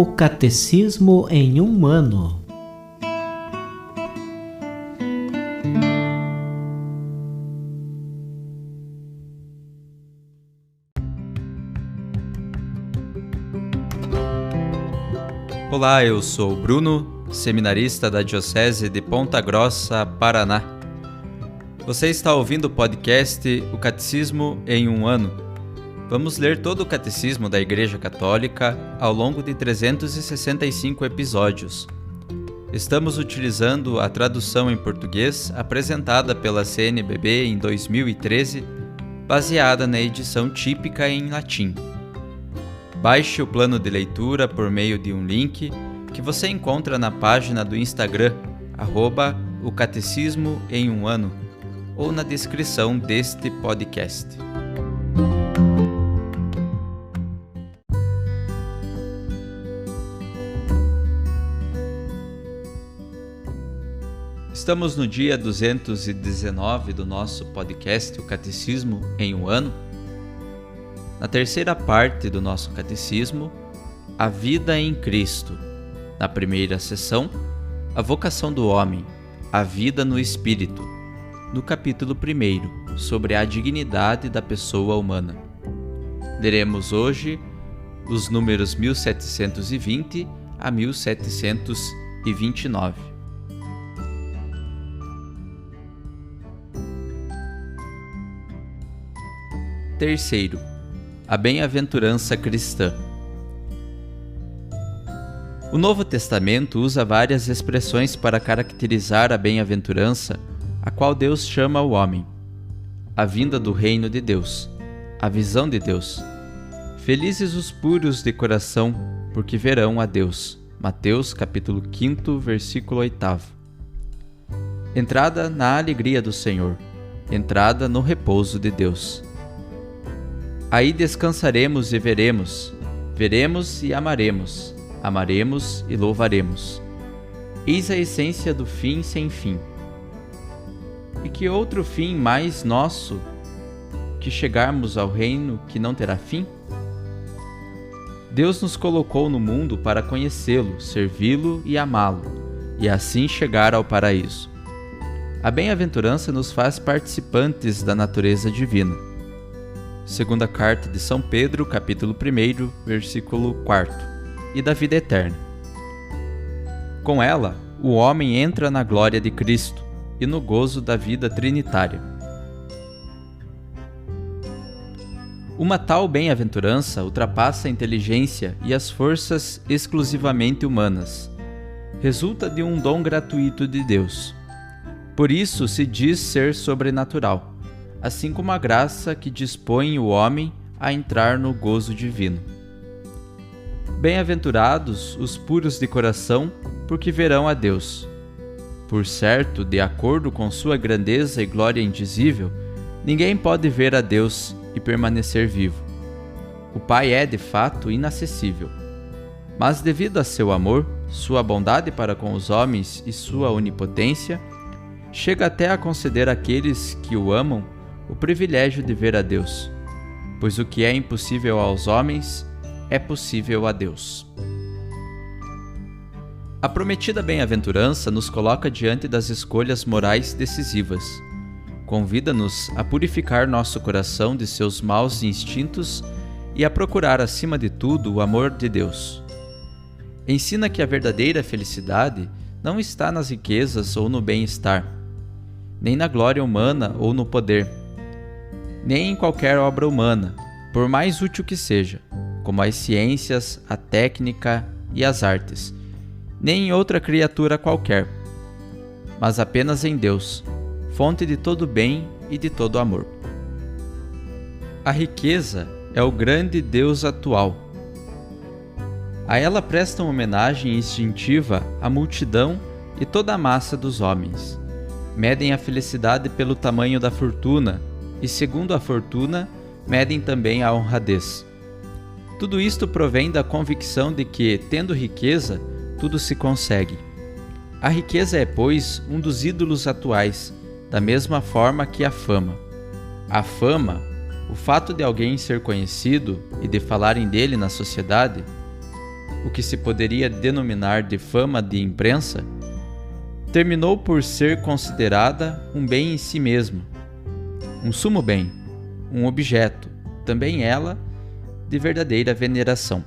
O Catecismo em um ano. Olá, eu sou o Bruno, seminarista da Diocese de Ponta Grossa, Paraná. Você está ouvindo o podcast O Catecismo em um ano. Vamos ler todo o Catecismo da Igreja Católica ao longo de 365 episódios. Estamos utilizando a tradução em português apresentada pela CNBB em 2013, baseada na edição típica em latim. Baixe o plano de leitura por meio de um link que você encontra na página do Instagram, @o Catecismo em um ano, ou na descrição deste podcast. Estamos no dia 219 do nosso podcast, o Catecismo em um ano. Na terceira parte do nosso catecismo, a vida em Cristo. Na primeira sessão, a vocação do homem, a vida no Espírito. No capítulo 1, sobre a dignidade da pessoa humana. Leremos hoje os números 1720 a 1729. Terceiro, a bem-aventurança cristã. O Novo Testamento usa várias expressões para caracterizar a bem-aventurança, a qual Deus chama o homem. A vinda do reino de Deus, a visão de Deus. Felizes os puros de coração, porque verão a Deus. Mateus capítulo 5, versículo 8. Entrada na alegria do Senhor, entrada no repouso de Deus. Aí descansaremos e veremos, veremos e amaremos, amaremos e louvaremos. Eis a essência do fim sem fim. E que outro fim mais nosso que chegarmos ao reino que não terá fim? Deus nos colocou no mundo para conhecê-lo, servi-lo e amá-lo, e assim chegar ao paraíso. A bem-aventurança nos faz participantes da natureza divina. Segunda carta de São Pedro, capítulo 1, versículo 4, e da vida eterna. Com ela, o homem entra na glória de Cristo e no gozo da vida trinitária. Uma tal bem-aventurança ultrapassa a inteligência e as forças exclusivamente humanas. Resulta de um dom gratuito de Deus. Por isso se diz ser sobrenatural, assim como a graça que dispõe o homem a entrar no gozo divino. Bem-aventurados os puros de coração, porque verão a Deus. Por certo, de acordo com sua grandeza e glória indizível, ninguém pode ver a Deus e permanecer vivo. O Pai é, de fato, inacessível. Mas devido a seu amor, sua bondade para com os homens e sua onipotência, chega até a conceder àqueles que o amam o privilégio de ver a Deus, pois o que é impossível aos homens é possível a Deus. A prometida bem-aventurança nos coloca diante das escolhas morais decisivas. Convida-nos a purificar nosso coração de seus maus instintos e a procurar, acima de tudo, o amor de Deus. Ensina que a verdadeira felicidade não está nas riquezas ou no bem-estar, nem na glória humana ou no poder, nem em qualquer obra humana, por mais útil que seja, como as ciências, a técnica e as artes, nem em outra criatura qualquer, mas apenas em Deus, fonte de todo bem e de todo amor. A riqueza é o grande Deus atual. A ela prestam homenagem instintiva a multidão e toda a massa dos homens. Medem a felicidade pelo tamanho da fortuna, e segundo a fortuna, medem também a honradez. Tudo isto provém da convicção de que, tendo riqueza, tudo se consegue. A riqueza é, pois, um dos ídolos atuais, da mesma forma que a fama. A fama, o fato de alguém ser conhecido e de falarem dele na sociedade, o que se poderia denominar de fama de imprensa, terminou por ser considerada um bem em si mesmo, um sumo bem, um objeto, também ela, de verdadeira veneração.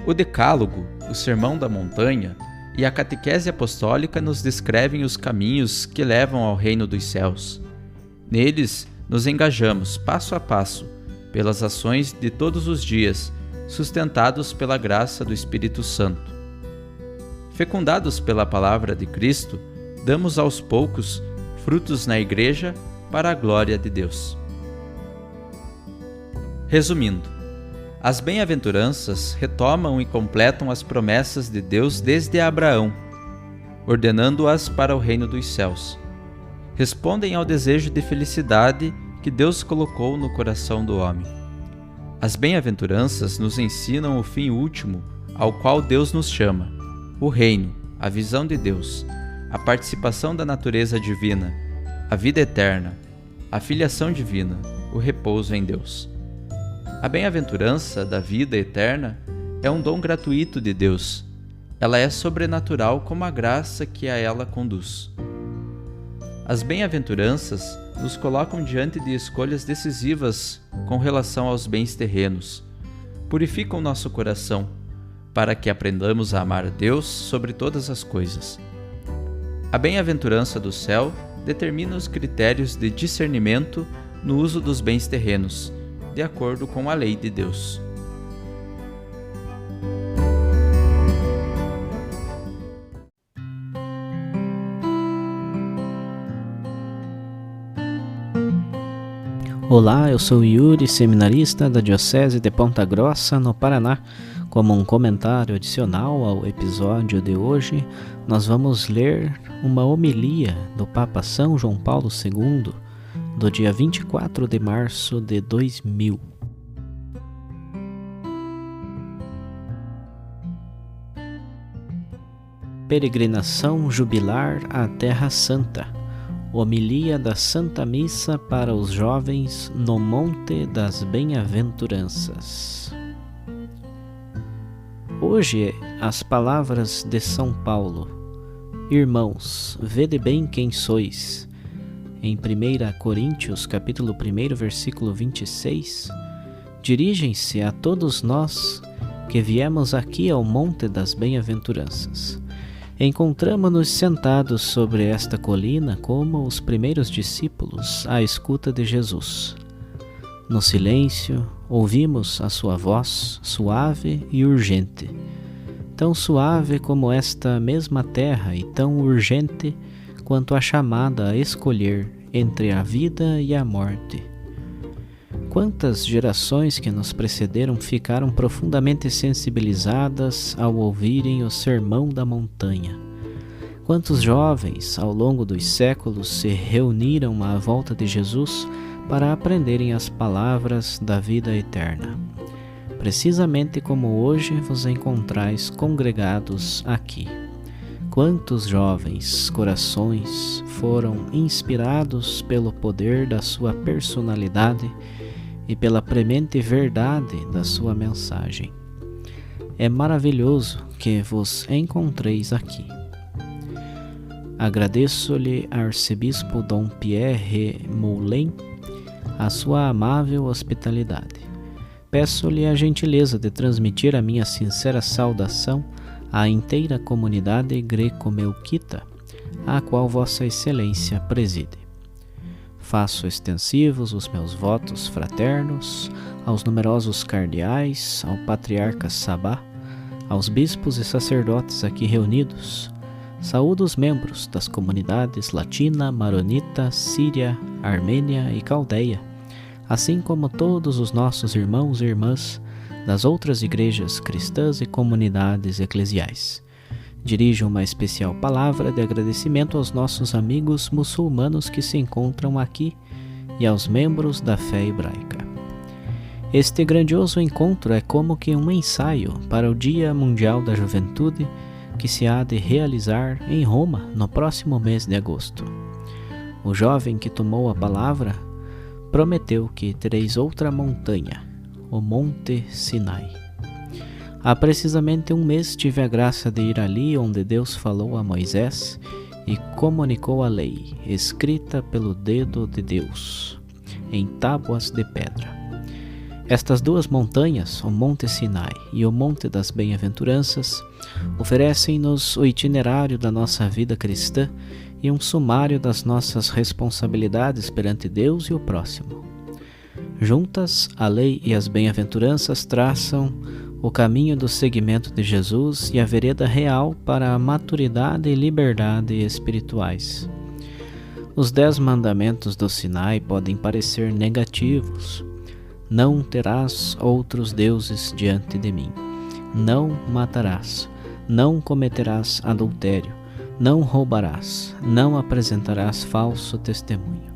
O Decálogo, o Sermão da Montanha e a Catequese Apostólica nos descrevem os caminhos que levam ao reino dos céus. Neles nos engajamos, passo a passo, pelas ações de todos os dias, sustentados pela graça do Espírito Santo. Fecundados pela palavra de Cristo, damos aos poucos frutos na Igreja para a glória de Deus. Resumindo, as bem-aventuranças retomam e completam as promessas de Deus desde Abraão, ordenando-as para o reino dos céus. Respondem ao desejo de felicidade que Deus colocou no coração do homem. As bem-aventuranças nos ensinam o fim último ao qual Deus nos chama, o reino, a visão de Deus, a participação da natureza divina, a vida eterna, a filiação divina, o repouso em Deus. A bem-aventurança da vida eterna é um dom gratuito de Deus. Ela é sobrenatural como a graça que a ela conduz. As bem-aventuranças nos colocam diante de escolhas decisivas com relação aos bens terrenos. Purificam nosso coração, para que aprendamos a amar a Deus sobre todas as coisas. A bem-aventurança do céu determina os critérios de discernimento no uso dos bens terrenos, de acordo com a lei de Deus. Olá, eu sou Yuri, seminarista da Diocese de Ponta Grossa, no Paraná. Como um comentário adicional ao episódio de hoje, nós vamos ler uma homilia do Papa São João Paulo II, do dia 24 de março de 2000. Peregrinação jubilar à Terra Santa. Homilia da Santa Missa para os jovens no Monte das Bem-aventuranças. Hoje, as palavras de São Paulo: Irmãos, vede bem quem sois. Em 1 Coríntios, capítulo 1, versículo 26, dirigem-se a todos nós que viemos aqui ao Monte das Bem-aventuranças. Encontramo-nos sentados sobre esta colina como os primeiros discípulos à escuta de Jesus. No silêncio, ouvimos a sua voz suave e urgente, tão suave como esta mesma terra e tão urgente quanto a chamada a escolher entre a vida e a morte. Quantas gerações que nos precederam ficaram profundamente sensibilizadas ao ouvirem o Sermão da Montanha. Quantos jovens, ao longo dos séculos, se reuniram à volta de Jesus para aprenderem as palavras da vida eterna. Precisamente como hoje vos encontrais congregados aqui. Quantos jovens corações foram inspirados pelo poder da sua personalidade e pela premente verdade da sua mensagem. É maravilhoso que vos encontreis aqui. Agradeço-lhe, arcebispo Dom Pierre Moulin, a sua amável hospitalidade. Peço-lhe a gentileza de transmitir a minha sincera saudação à inteira comunidade greco-melquita, à qual Vossa Excelência preside. Faço extensivos os meus votos fraternos aos numerosos cardeais, ao patriarca Sabá, aos bispos e sacerdotes aqui reunidos. Saúdo os membros das comunidades latina, maronita, síria, armênia e caldeia, assim como todos os nossos irmãos e irmãs das outras igrejas cristãs e comunidades eclesiais. Dirijo uma especial palavra de agradecimento aos nossos amigos muçulmanos que se encontram aqui e aos membros da fé hebraica. Este grandioso encontro é como que um ensaio para o Dia Mundial da Juventude que se há de realizar em Roma no próximo mês de agosto. O jovem que tomou a palavra prometeu que tereis outra montanha, o Monte Sinai. Há precisamente um mês tive a graça de ir ali onde Deus falou a Moisés e comunicou a lei, escrita pelo dedo de Deus, em tábuas de pedra. Estas duas montanhas, o Monte Sinai e o Monte das Bem-aventuranças, oferecem-nos o itinerário da nossa vida cristã e um sumário das nossas responsabilidades perante Deus e o próximo. Juntas, a lei e as bem-aventuranças traçam o caminho do seguimento de Jesus e a vereda real para a maturidade e liberdade espirituais. Os 10 mandamentos do Sinai podem parecer negativos. Não terás outros deuses diante de mim. Não matarás. Não cometerás adultério. Não roubarás. Não apresentarás falso testemunho.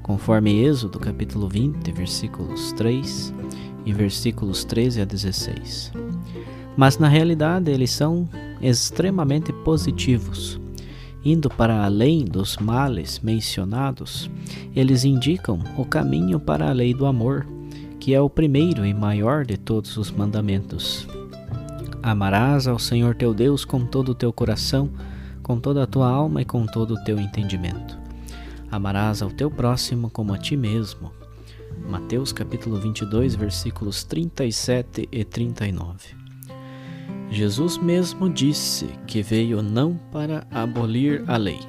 Conforme Êxodo capítulo 20, versículos 3 e versículos 13 a 16. Mas na realidade eles são extremamente positivos. Indo para além dos males mencionados, eles indicam o caminho para a lei do amor, que é o primeiro e maior de todos os mandamentos. Amarás ao Senhor teu Deus com todo o teu coração, com toda a tua alma e com todo o teu entendimento. Amarás ao teu próximo como a ti mesmo. Mateus capítulo 22, versículos 37 e 39. Jesus mesmo disse que veio não para abolir a lei,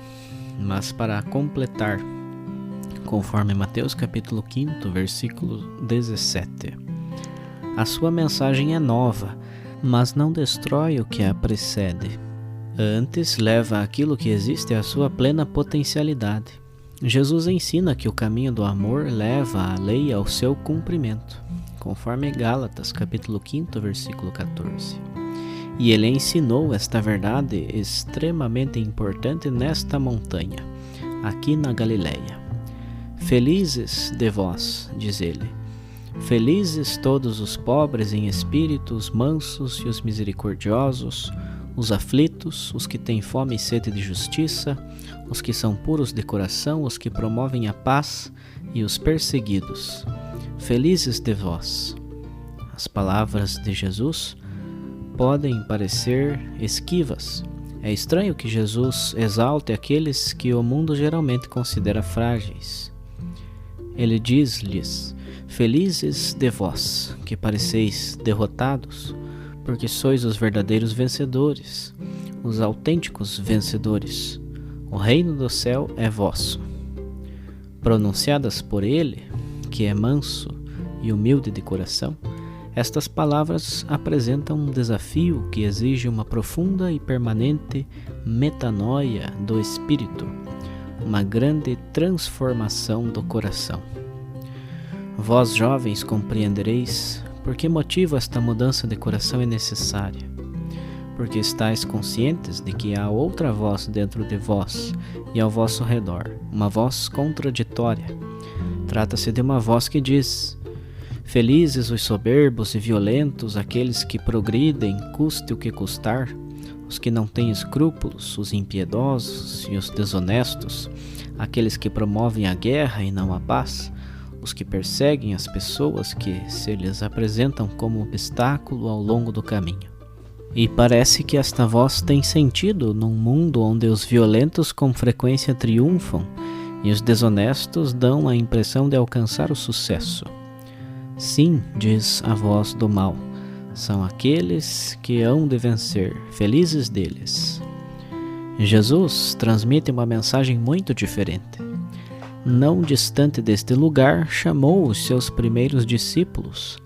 mas para a completar, conforme Mateus capítulo 5, versículo 17. A sua mensagem é nova, mas não destrói o que a precede. Antes, leva aquilo que existe à sua plena potencialidade. Jesus ensina que o caminho do amor leva a lei ao seu cumprimento, conforme Gálatas capítulo 5, versículo 14. E ele ensinou esta verdade extremamente importante nesta montanha, aqui na Galileia. Felizes de vós, diz ele, felizes todos os pobres em espírito, os mansos e os misericordiosos, os aflitos, os que têm fome e sede de justiça, os que são puros de coração, os que promovem a paz e os perseguidos. Felizes de vós. As palavras de Jesus podem parecer esquivas. É estranho que Jesus exalte aqueles que o mundo geralmente considera frágeis. Ele diz-lhes: felizes de vós, que pareceis derrotados, porque sois os verdadeiros vencedores, os autênticos vencedores. O reino do céu é vosso. Pronunciadas por ele, que é manso e humilde de coração, estas palavras apresentam um desafio que exige uma profunda e permanente metanoia do espírito, uma grande transformação do coração. Vós, jovens, compreendereis por que motivo esta mudança de coração é necessária. Porque estáis conscientes de que há outra voz dentro de vós e ao vosso redor, uma voz contraditória. Trata-se de uma voz que diz: felizes os soberbos e violentos, aqueles que progridem, custe o que custar, os que não têm escrúpulos, os impiedosos e os desonestos, aqueles que promovem a guerra e não a paz, os que perseguem as pessoas que se lhes apresentam como obstáculo ao longo do caminho. E parece que esta voz tem sentido num mundo onde os violentos com frequência triunfam e os desonestos dão a impressão de alcançar o sucesso. Sim, diz a voz do mal, são aqueles que hão de vencer, felizes deles. Jesus transmite uma mensagem muito diferente. Não distante deste lugar, chamou os seus primeiros discípulos,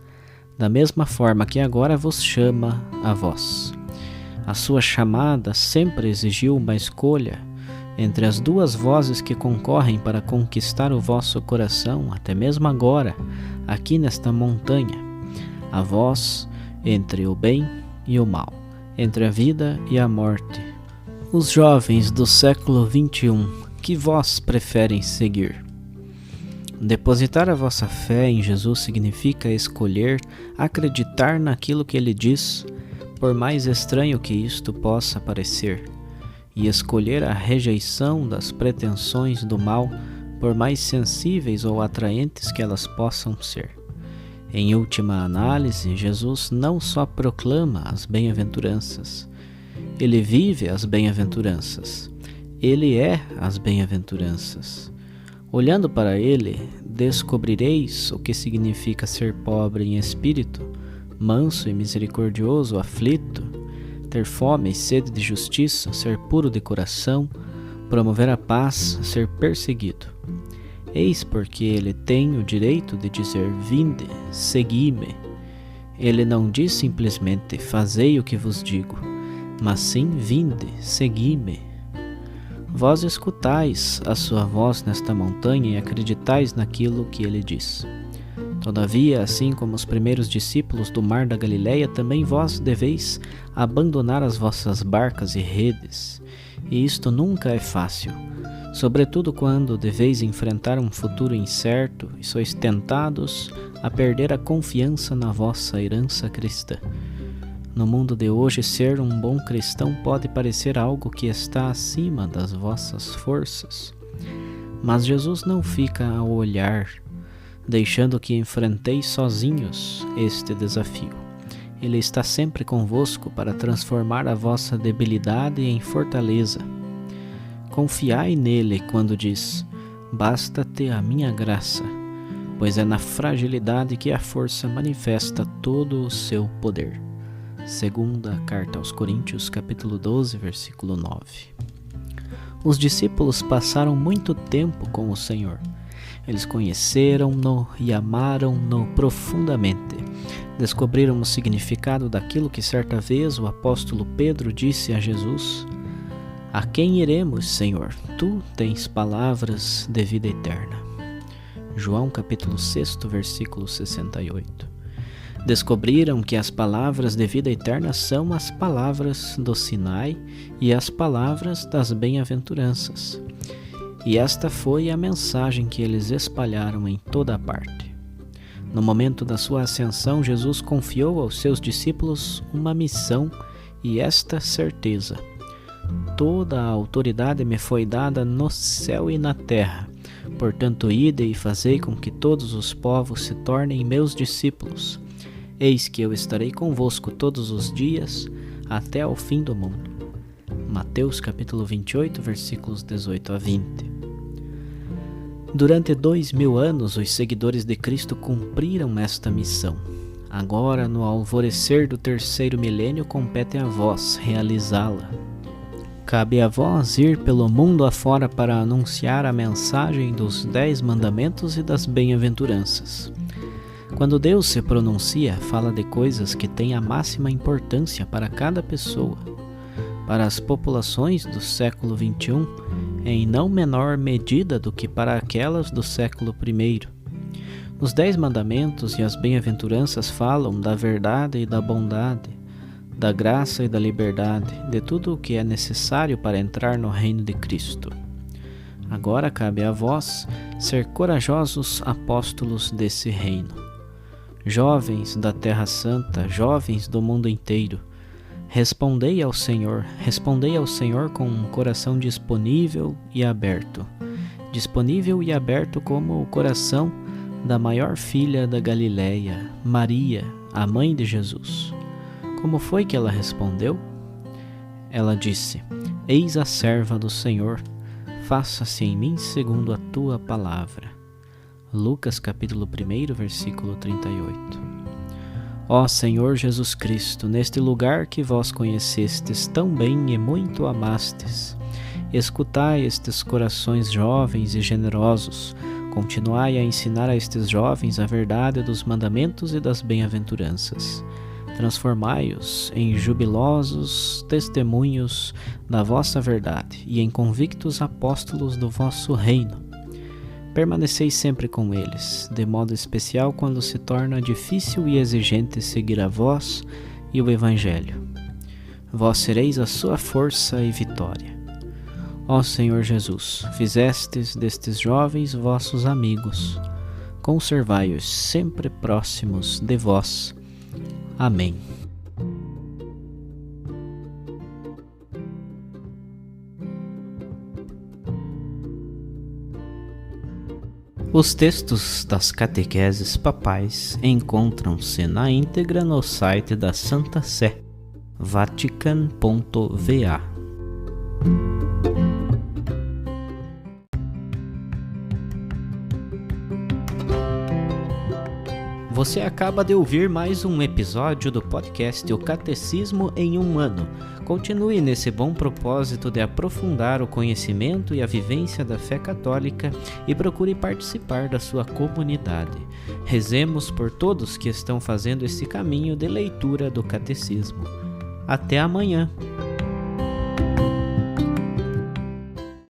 da mesma forma que agora vos chama a vós. A sua chamada sempre exigiu uma escolha entre as duas vozes que concorrem para conquistar o vosso coração, até mesmo agora, aqui nesta montanha. A voz entre o bem e o mal, entre a vida e a morte. Os jovens do século XXI, que voz preferem seguir? Depositar a vossa fé em Jesus significa escolher acreditar naquilo que ele diz, por mais estranho que isto possa parecer, e escolher a rejeição das pretensões do mal, por mais sensíveis ou atraentes que elas possam ser. Em última análise, Jesus não só proclama as bem-aventuranças, ele vive as bem-aventuranças, ele é as bem-aventuranças. Olhando para ele, descobrireis o que significa ser pobre em espírito, manso e misericordioso, aflito, ter fome e sede de justiça, ser puro de coração, promover a paz, ser perseguido. Eis porque ele tem o direito de dizer: vinde, segui-me. Ele não diz simplesmente: fazei o que vos digo, mas sim: vinde, segui-me. Vós escutais a sua voz nesta montanha e acreditais naquilo que ele diz. Todavia, assim como os primeiros discípulos do mar da Galileia, também vós deveis abandonar as vossas barcas e redes. E isto nunca é fácil, sobretudo quando deveis enfrentar um futuro incerto e sois tentados a perder a confiança na vossa herança cristã. No mundo de hoje, ser um bom cristão pode parecer algo que está acima das vossas forças. Mas Jesus não fica a olhar, deixando que enfrenteis sozinhos este desafio. Ele está sempre convosco para transformar a vossa debilidade em fortaleza. Confiai nele quando diz: basta-te a minha graça, pois é na fragilidade que a força manifesta todo o seu poder. Segunda carta aos Coríntios, capítulo 12, versículo 9. Os discípulos passaram muito tempo com o Senhor. Eles conheceram-no e amaram-no profundamente. Descobriram o significado daquilo que certa vez o apóstolo Pedro disse a Jesus: a quem iremos, Senhor? Tu tens palavras de vida eterna. João capítulo 6, versículo 68. Descobriram que as palavras de vida eterna são as palavras do Sinai e as palavras das bem-aventuranças. E esta foi a mensagem que eles espalharam em toda a parte. No momento da sua ascensão, Jesus confiou aos seus discípulos uma missão e esta certeza: toda a autoridade me foi dada no céu e na terra. Portanto, ide e fazei com que todos os povos se tornem meus discípulos. Eis que eu estarei convosco todos os dias, até ao fim do mundo. Mateus capítulo 28, versículos 18 a 20. Durante 2000 anos, os seguidores de Cristo cumpriram esta missão. Agora, no alvorecer do terceiro milênio, compete a vós realizá-la. Cabe a vós ir pelo mundo afora para anunciar a mensagem dos 10 mandamentos e das bem-aventuranças. Quando Deus se pronuncia, fala de coisas que têm a máxima importância para cada pessoa. Para as populações do século XXI, em não menor medida do que para aquelas do século I. Os 10 mandamentos e as bem-aventuranças falam da verdade e da bondade, da graça e da liberdade, de tudo o que é necessário para entrar no reino de Cristo. Agora cabe a vós ser corajosos apóstolos desse reino. Jovens da Terra Santa, jovens do mundo inteiro, respondei ao Senhor com um coração disponível e aberto como o coração da maior filha da Galileia, Maria, a mãe de Jesus. Como foi que ela respondeu? Ela disse: eis a serva do Senhor, faça-se em mim segundo a tua palavra. Lucas capítulo 1, versículo 38. Ó Senhor Jesus Cristo, neste lugar que vós conhecestes tão bem e muito amastes, escutai estes corações jovens e generosos, continuai a ensinar a estes jovens a verdade dos mandamentos e das bem-aventuranças. Transformai-os em jubilosos testemunhos da vossa verdade e em convictos apóstolos do vosso reino. Permaneceis sempre com eles, de modo especial quando se torna difícil e exigente seguir a vós e o Evangelho. Vós sereis a sua força e vitória. Ó Senhor Jesus, fizestes destes jovens vossos amigos. Conservai-os sempre próximos de vós. Amém. Os textos das catequeses papais encontram-se na íntegra no site da Santa Sé, vatican.va. Você acaba de ouvir mais um episódio do podcast O Catecismo em um Ano. Continue nesse bom propósito de aprofundar o conhecimento e a vivência da fé católica e procure participar da sua comunidade. Rezemos por todos que estão fazendo esse caminho de leitura do Catecismo. Até amanhã!